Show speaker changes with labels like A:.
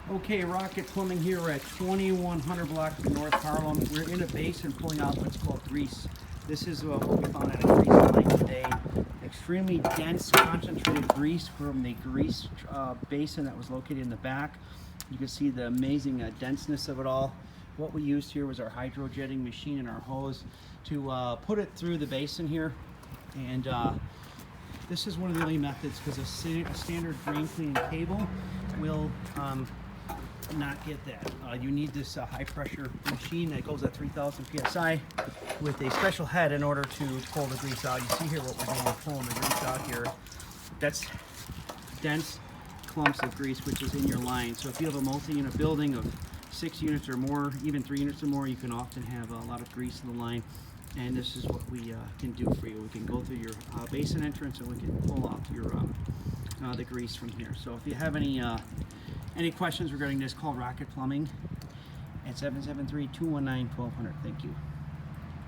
A: Okay, Rocket Plumbing here. We're at 2100 block of North Harlem. We're in a basin pulling out what's called grease. This is what we found at a grease line today. Extremely dense, concentrated grease from the grease basin that was located in the back. You can see the amazing denseness of it all. What we used here was our hydrojetting machine and our hose to put it through the basin here. And this is one of the only methods, because a standard drain cleaning cable will not get that. You need this high pressure machine that goes at 3000 psi with a special head in order to pull the grease out. You see here what we're doing, we're pulling the grease out here. That's dense clumps of grease which is in your line. So if you have a multi-unit building of 6 units or more, even 3 units or more, you can often have a lot of grease in the line. And this is what we can do for you. We can go through your basin entrance and we can pull out your the grease from here. So if you have any questions regarding this, call Rocket Plumbing at 773-219-1200. Thank you.